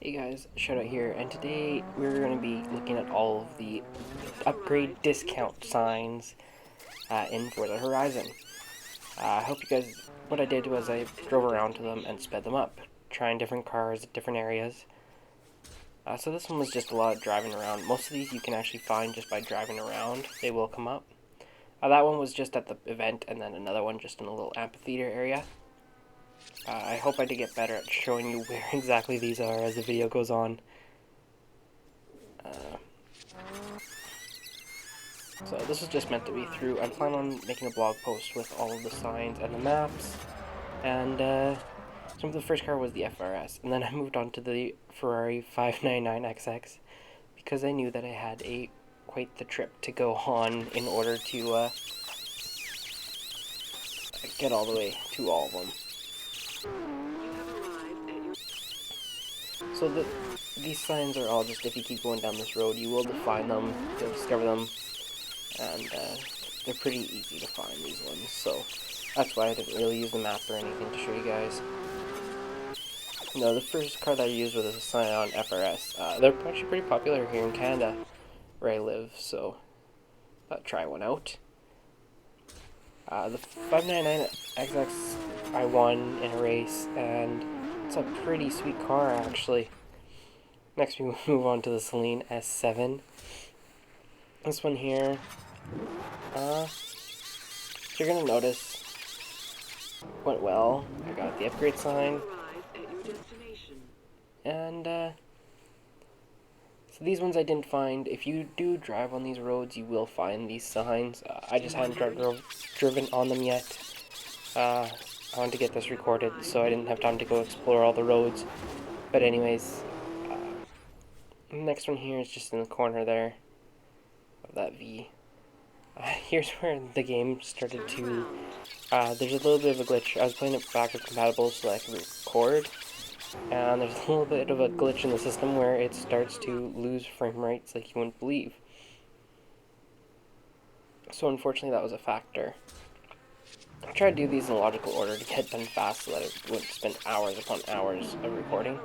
Hey guys, Shoutout here, and today we're going to be looking at all of the upgrade discount signs in Forza Horizon. I hope you guys, what I did was I drove around to them and sped them up, trying different cars at different areas. So this one was just a lot of driving around. Most of these you can actually find just by driving around, they will come up. That one was just at the event, and then another one just in a little amphitheater area. I hope I did get better at showing you where exactly these are as the video goes on. So this was just meant to be through. I plan on making a blog post with all of the signs and the maps. And some of the first car was the FRS. And then I moved on to the Ferrari 599XX because I knew that I had quite the trip to go on in order to get all the way to all of them. So these signs are all just, if you keep going down this road, you will find them, you'll discover them, and they're pretty easy to find, these ones, so that's why I didn't really use the map or anything to show you guys. No, the first car that I used was a Scion FRS. They're actually pretty popular here in Canada, where I live, so I'll try one out. The 599XX I won in a race, and it's a pretty sweet car, actually. Next we move on to the Celine S7. This one here, you're gonna notice went well. I got the upgrade sign, and so these ones I didn't find. If you do drive on these roads, you will find these signs. I just hadn't driven on them yet. I wanted to get this recorded, so I didn't have time to go explore all the roads. But anyways, next one here is just in the corner there of that V. Here's where the game started to, there's a little bit of a glitch. I was playing it backwards compatible so that I could record, and there's a little bit of a glitch in the system where it starts to lose frame rates like you wouldn't believe. So unfortunately that was a factor. I tried to do these in logical order to get done fast so that it wouldn't spend hours upon hours of recording.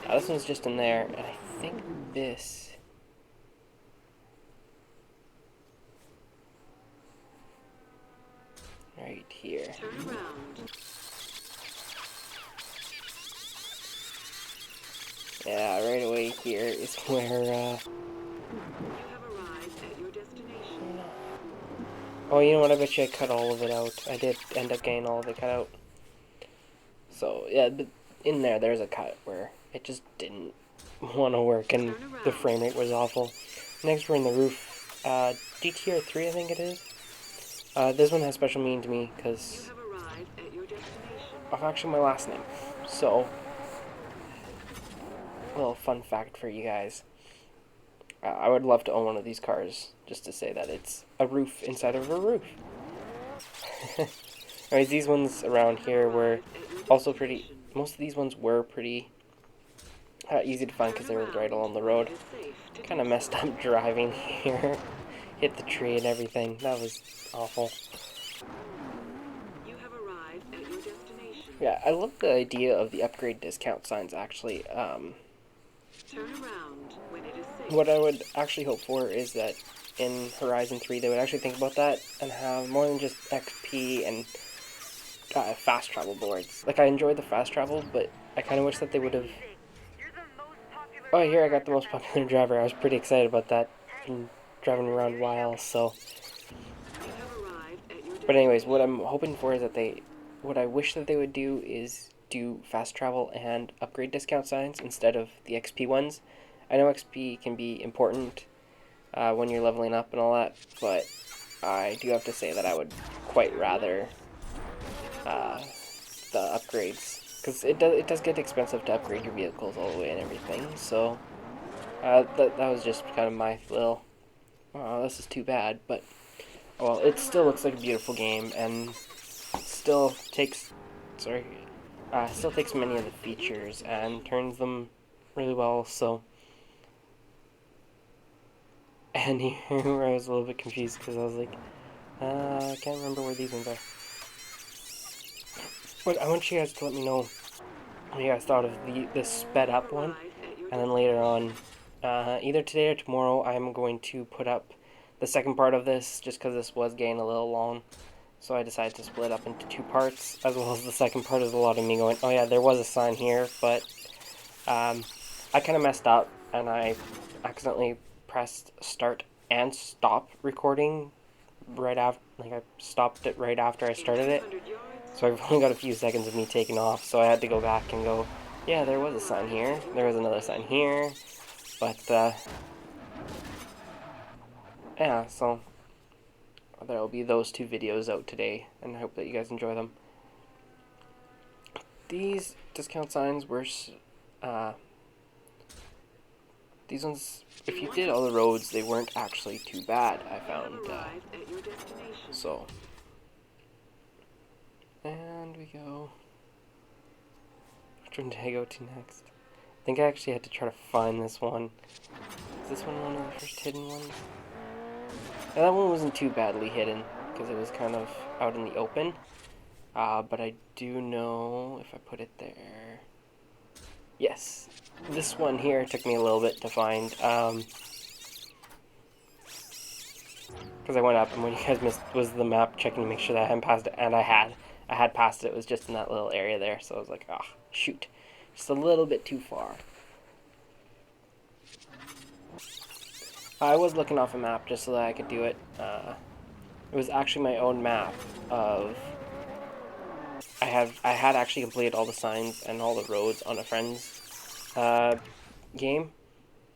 This one's just in there, and I think this... right here. Yeah, right away here is where, oh, you know what, I bet you I cut all of it out. I did end up getting all of it cut out. So, yeah, but in there's a cut where it just didn't want to work, and the frame rate was awful. Next, we're in the roof. GTR 3, I think it is. This one has special meaning to me because of actually my last name. So, a little fun fact for you guys. I would love to own one of these cars, just to say that it's a roof inside of a roof. Anyways, these ones around here were also pretty, most of these ones were pretty easy to find because they were right along the road. Kind of messed up driving here. Hit the tree and everything. That was awful. Yeah, I love the idea of the upgrade discount signs, actually. What I would actually hope for is that in Horizon 3 they would actually think about that and have more than just XP and fast travel boards. Like, I enjoyed the fast travel, but I kind of wish that they would have... Oh, here I got the most popular driver. I was pretty excited about that. Been driving around a while, so... But anyways, what I'm hoping for is that what I wish that they would do is do fast travel and upgrade discount signs instead of the XP ones. I know XP can be important when you're leveling up and all that, but I do have to say that I would quite rather the upgrades, because it does get expensive to upgrade your vehicles all the way and everything. So that was just kind of my little, oh, this is too bad, but well, it still looks like a beautiful game and still takes many of the features and turns them really well. So, and here I was a little bit confused because I was like, I can't remember where these ones are. But I want you guys to let me know what you guys thought of this sped up one. And then later on, either today or tomorrow, I'm going to put up the second part of this, just because this was getting a little long. So I decided to split up into 2 parts, as well as the second part is a lot of me going, oh yeah, there was a sign here, but I kind of messed up, and I accidentally pressed start and stop recording right after, like I stopped it right after I started it. So I've only got a few seconds of me taking off, so I had to go back and go, yeah, there was a sign here, there was another sign here, but yeah, so there will be those 2 videos out today, and I hope that you guys enjoy them. These discount signs were, these ones, if you did all the roads, they weren't actually too bad, I found, so, and we go, which one did I go to next? I think I actually had to try to find this one. Is this one of the first hidden ones? And that one wasn't too badly hidden, because it was kind of out in the open. But I do know if I put it there. Yes, this one here took me a little bit to find. Because I went up, and when you guys missed was the map checking to make sure that I hadn't passed it, and I had passed it. It was just in that little area there, so I was like, ah, oh, shoot, just a little bit too far. I was looking off a map just so that I could do it. It was actually my own map of. I had actually completed all the signs and all the roads on a friend's game,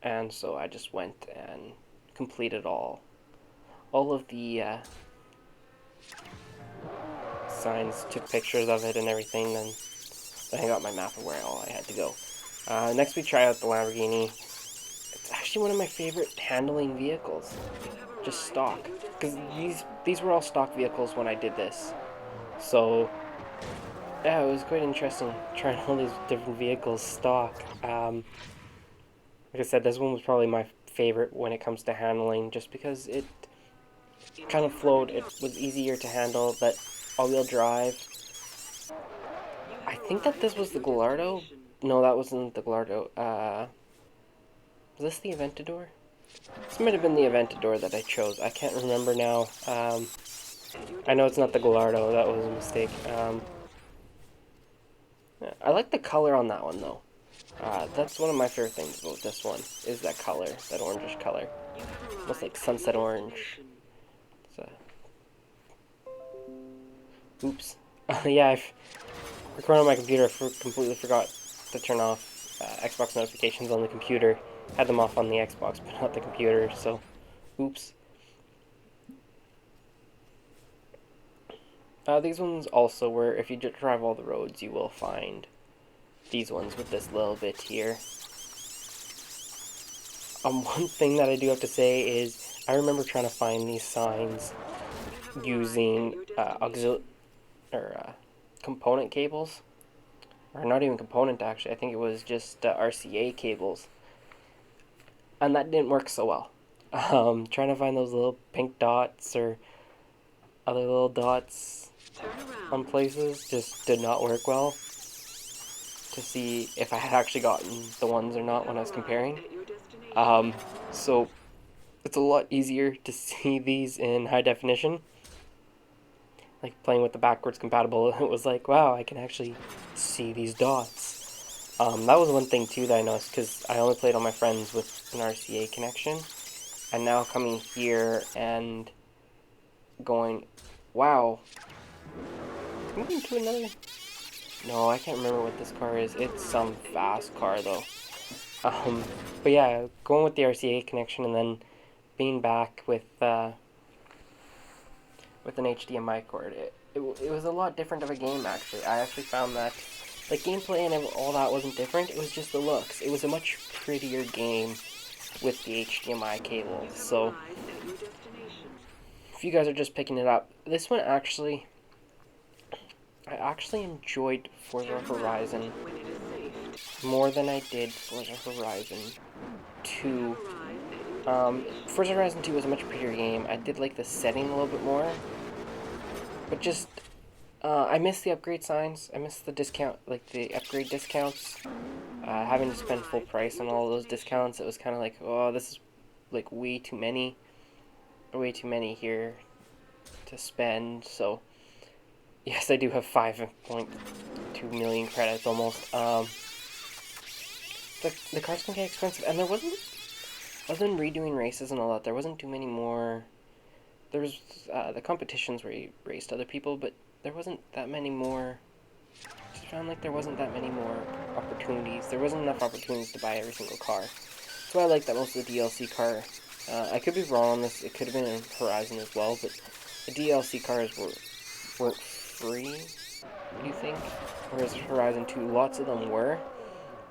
and so I just went and completed all of the signs, took pictures of it and everything, and then I got my map of where all I had to go. Next we try out the Lamborghini. It's actually one of my favorite handling vehicles, just stock, because these were all stock vehicles when I did this, so yeah, it was quite interesting trying all these different vehicles stock. Like I said, this one was probably my favorite when it comes to handling, just because it kind of flowed. It was easier to handle, but all-wheel drive. I think that this was the Gallardo. No, that wasn't the Gallardo. Was this the Aventador? This might have been the Aventador that I chose. I can't remember now. I know it's not the Gallardo. That was a mistake. I like the color on that one, though. That's one of my favorite things about this one, is that color, that orangish color. Almost like sunset orange. Oops. Yeah, I've recorded on my computer. Completely forgot to turn off Xbox notifications on the computer. Had them off on the Xbox, but not the computer, so oops. These ones also were, if you drive all the roads, you will find these ones with this little bit here. One thing that I do have to say is, I remember trying to find these signs using component cables, or not even component actually. I think it was just RCA cables, and that didn't work so well. Trying to find those little pink dots or other little dots on places just did not work well, to see if I had actually gotten the ones or not when I was comparing. So it's a lot easier to see these in high definition. Like playing with the backwards compatible, it was like, wow, I can actually see these dots. That was one thing too that I noticed, because I only played on my friends with an RCA connection, and now coming here and going, wow, moving to another. No, I can't remember what this car is. It's some fast car though. But yeah, going with the RCA connection and then being back with an HDMI cord, it was a lot different of a game actually. I actually found that the gameplay and all that wasn't different. It was just the looks. It was a much prettier game with the HDMI cable. So if you guys are just picking it up, this one actually, I actually enjoyed Forza Horizon more than I did Forza Horizon 2. Forza Horizon 2 was a much prettier game. I did like the setting a little bit more, but just I missed the upgrade signs. I missed the discount, like the upgrade discounts. Having to spend full price on all those discounts, it was kind of like, oh, this is like way too many here to spend. So yes, I do have 5.2 million credits almost. The cars can get expensive, and there wasn't, other than redoing races and all that, there wasn't too many more. There was the competitions where you raced other people, but there wasn't that many more. I just found like there wasn't that many more opportunities. There wasn't enough opportunities to buy every single car. So I like that most of the DLC I could be wrong on this. It could have been in Horizon as well, but the DLC cars weren't free. What do you think? Whereas Horizon 2, lots of them were,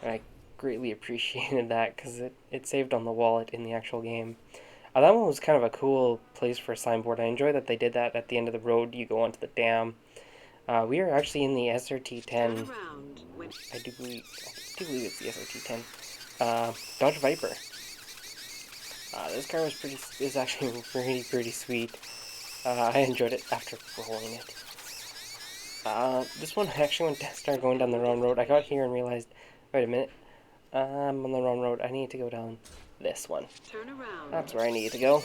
and I greatly appreciated that because it saved on the wallet in the actual game. That one was kind of a cool place for a signboard. I enjoy that they did that at the end of the road. You go onto the dam. We are actually in the SRT-10. I do believe it's the SRT-10. Dodge Viper. This car is actually pretty sweet. I enjoyed it after rolling it. This one I actually went to start going down the wrong road. I got here and realized, wait a minute, I'm on the wrong road. I need to go down this one. Turn around. That's where I need to go.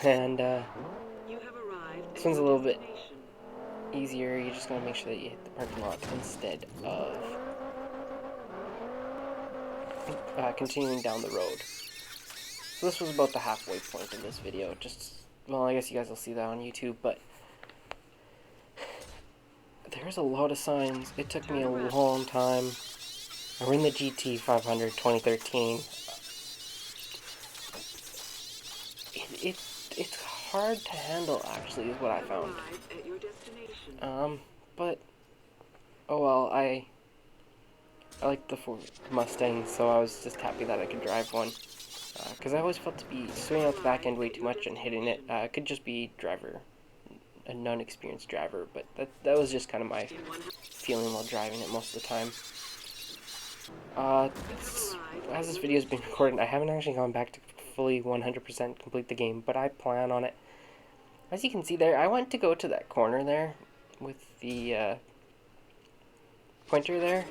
And this one's a little bit easier. You just gotta make sure that you hit the parking lot instead of continuing down the road. So this was about the halfway point in this video. Well, I guess you guys will see that on YouTube, but there's a lot of signs. It took me a long time. We're in the GT 500 2013. It's hard to handle, actually, is what I found. But oh well, I like the Ford Mustang, so I was just happy that I could drive one. Because I always felt to be swinging out the back end way too much and hitting it. It could just be a non-experienced driver, but that was just kind of my feeling while driving it most of the time. As this video has been recorded, I haven't actually gone back to fully 100% complete the game, but I plan on it. As you can see there, I went to go to that corner there with the pointer there,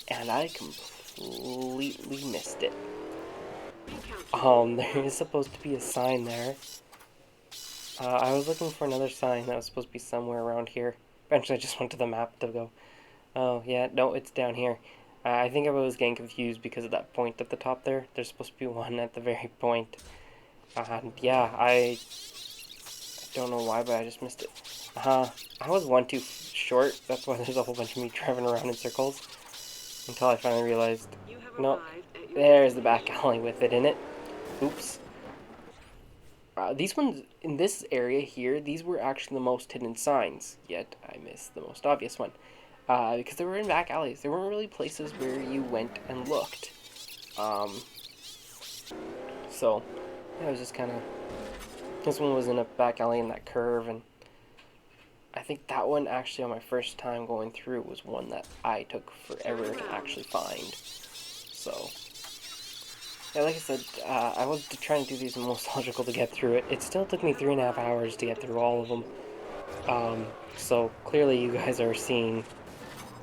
and I completely missed it. There is supposed to be a sign there. I was looking for another sign that was supposed to be somewhere around here. Eventually I just went to the map to go, oh yeah, no, it's down here. I think I was getting confused because of that point at the top there. There's supposed to be one at the very point. And yeah, I don't know why, but I just missed it. I was one too short. That's why there's a whole bunch of me driving around in circles. Until I finally realized, no, there's the back alley with it in it. Oops. These ones, in this area here, these were actually the most hidden signs, yet I missed the most obvious one. Because they were in back alleys. There weren't really places where you went and looked. So, yeah, it was just kind of... This one was in a back alley in that curve, and I think that one actually on my first time going through was one that I took forever to actually find. So... Yeah, like I said, I was trying to do these the most logical to get through it. It still took me 3.5 hours to get through all of them. So clearly you guys are seeing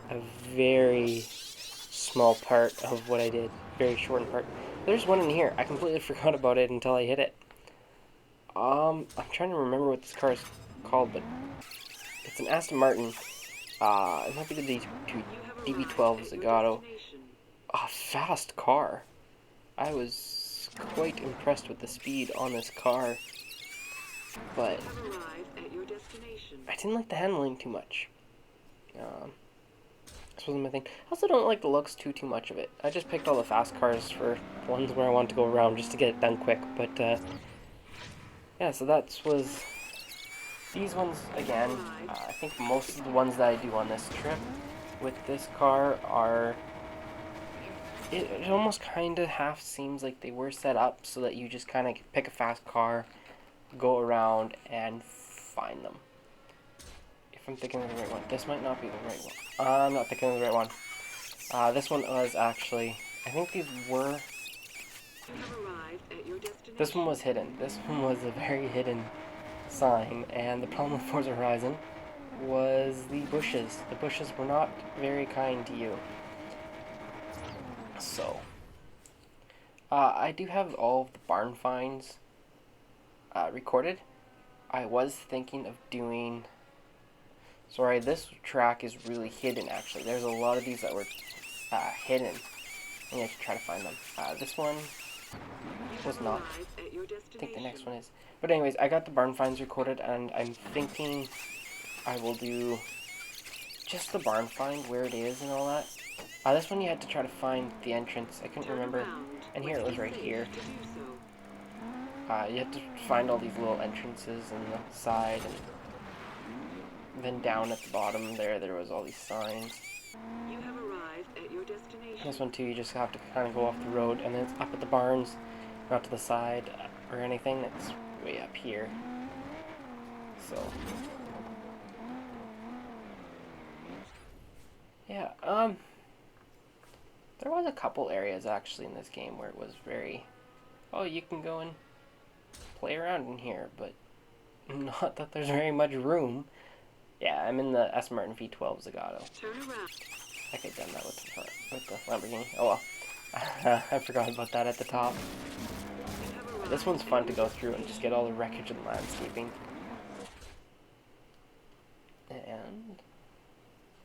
a very small part of what I did. Very short part. There's one in here. I completely forgot about it until I hit it. I'm trying to remember what this car is called, but it's an Aston Martin. It might be the DB12 Zagato. A fast car. I was quite impressed with the speed on this car, but I didn't like the handling too much. This wasn't my thing. I also don't like the looks too much of it. I just picked all the fast cars for ones where I want to go around just to get it done quick, but yeah, so that was these ones again. I think most of the ones that I do on this trip with this car are... It almost kind of half seems like they were set up so that you just kind of pick a fast car, go around, and find them. If I'm thinking of the right one. This might not be the right one. I'm not thinking of the right one. This one was actually... I think these were... This one was hidden. This one was a very hidden sign, and the problem with Forza Horizon was the bushes. The bushes were not very kind to you. So, I do have all of the barn finds recorded. I was thinking of doing... Sorry, this track is really hidden, actually. There's a lot of these that were hidden. And you have to try to find them. This one was not. I think the next one is. But anyways, I got the barn finds recorded, and I'm thinking I will do just the barn find, where it is and all that. This one you had to try to find the entrance. I couldn't remember. And here it was right here. You had to find all these little entrances on the side, and then down at the bottom there was all these signs. You have arrived at your destination. This one too, you just have to kind of go off the road, and then it's up at the barns, not to the side or anything. It's way up here. So yeah, there was a couple areas actually in this game where it was very, oh, you can go and play around in here, but not that there's very much room. Yeah, I'm in the S. Martin V12 Zagato. Turn around. I could have done that with the Lamborghini. Oh well. I forgot about that at the top. This one's fun to go through and just get all the wreckage and landscaping. And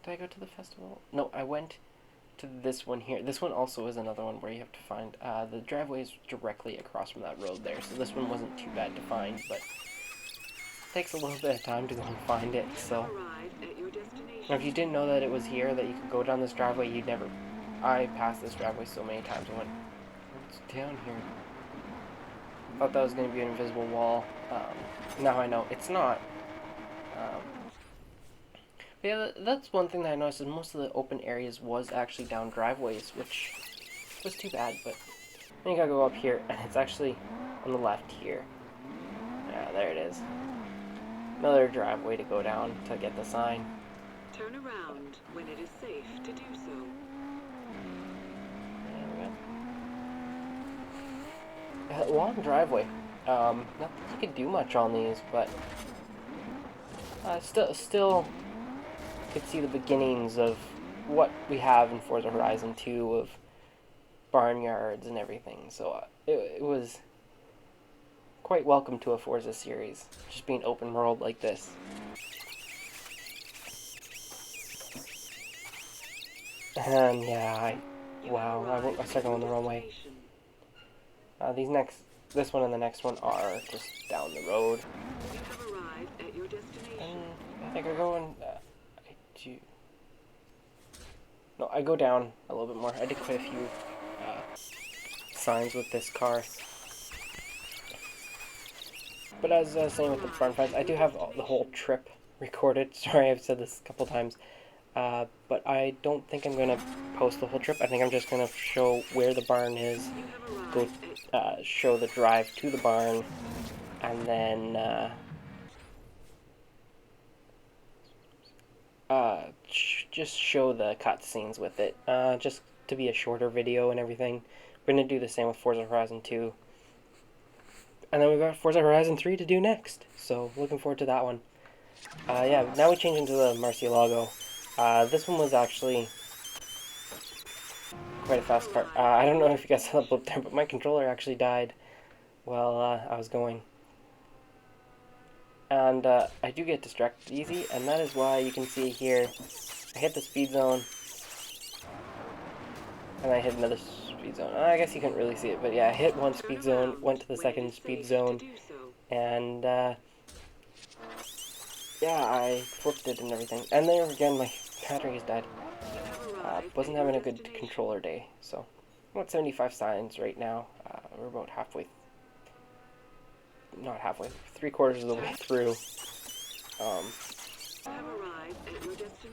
did I go to the festival? No, I went to this one here. This one also is another one where you have to find the driveway is directly across from that road there, so this one wasn't too bad to find, but it takes a little bit of time to go and find it. So now, if you didn't know that it was here, that you could go down this driveway, you'd never... I passed this driveway so many times, I went, what's down here? Thought that was going to be an invisible wall. Now I know it's not. But yeah, that's one thing that I noticed, is most of the open areas was actually down driveways, which was too bad, but then you gotta go up here, and it's actually on the left here. Yeah, there it is. Another driveway to go down to get the sign. Turn around when it is safe to do so. There we go. Long driveway. Not that you could do much on these, but still could see the beginnings of what we have in Forza Horizon 2 of barnyards and everything. So it was quite welcome to a Forza series, just being open world like this. And yeah, I started going the wrong way. This one and the next one are just down the road. You have arrived at your destination. And I think I go in. No, I go down a little bit more. I did quite a few signs with this car. But as I was saying with the barn finds, I do have the whole trip recorded. Sorry, I've said this a couple times. But I don't think I'm going to post the whole trip. I think I'm just going to show where the barn is, go show the drive to the barn, and then just show the cutscenes with it, just to be a shorter video and everything. We're going to do the same with Forza Horizon 2. And then we've got Forza Horizon 3 to do next, so looking forward to that one. Yeah, now we change into the Murcielago. This one was actually quite a fast car. I don't know if you guys saw the blip there, but my controller actually died while I was going. And I do get distracted easy, and that is why you can see here, I hit the speed zone, and I hit another speed zone. I guess you couldn't really see it, but yeah, I hit one speed zone, went to the second speed zone, and yeah, I flipped it and everything. And there again, my battery has died. Wasn't having a good controller day, so I'm at 75 signs right now. We're about halfway, not halfway, 3/4 of the way through.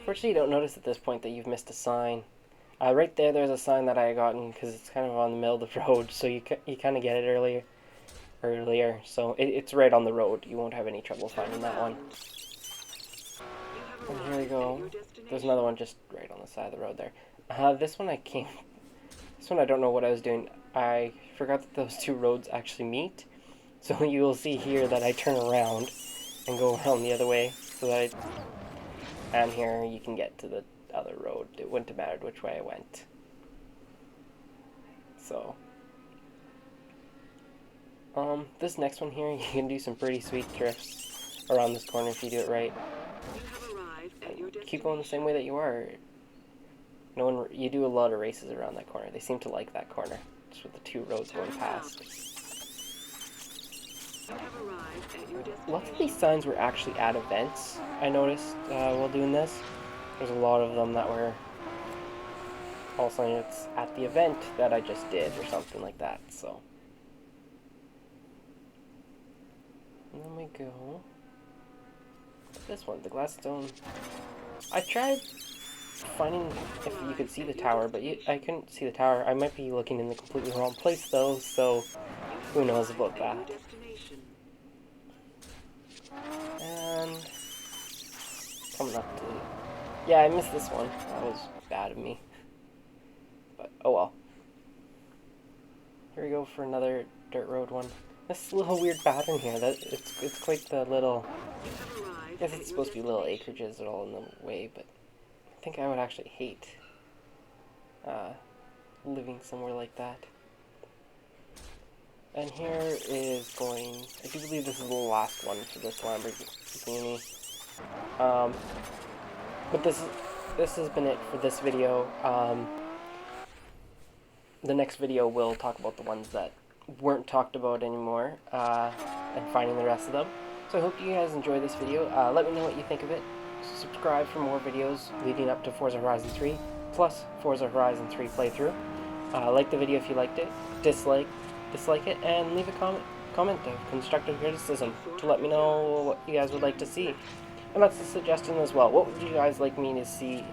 Fortunately, you don't notice at this point that you've missed a sign. Right there's a sign that I had gotten because it's kind of on the middle of the road, so you kind of get it earlier. So it's right on the road. You won't have any trouble finding that one. And here we go. There's another one just right on the side of the road there. This one I don't know what I was doing. I forgot that those two roads actually meet. So you will see here that I turn around and go around the other way. So that and here you can get to the other road. It wouldn't have mattered which way I went. So, this next one here, you can do some pretty sweet drifts around this corner if you do it right. You have arrived at your destination. Keep going the same way that you are. No one, you do a lot of races around that corner. They seem to like that corner, just with the two roads going past. You have arrived at your destination. Lots of these signs were actually at events, I noticed, while doing this. There's a lot of them that were all saying it's at the event that I just did, or something like that, so. And then we go. This one, the glass stone. I tried finding if you could see the tower, but I couldn't see the tower. I might be looking in the completely wrong place though, so who knows about that. And coming up to, yeah, I missed this one. That was bad of me, but oh well. Here we go for another dirt road one. This little weird pattern here. That it's quite the little. I guess it's supposed to be little acreages that are all in the way, but I think I would actually hate living somewhere like that. And here is going, I do believe this is the last one for this Lamborghini. But this has been it for this video. The next video will talk about the ones that weren't talked about anymore, and finding the rest of them. So I hope you guys enjoy this video. Let me know what you think of it. Subscribe for more videos leading up to Forza Horizon 3, plus Forza Horizon 3 playthrough. Like the video if you liked it, dislike it, and leave a comment of constructive criticism to let me know what you guys would like to see. And that's a suggestion as well. What would you guys like me to see?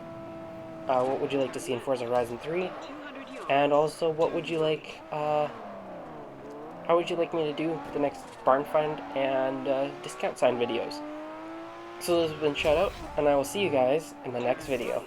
What would you like to see in Forza Horizon 3? And also, what would you like? How would you like me to do the next barn find and discount sign videos? So this has been Shoutout, and I will see you guys in the next video.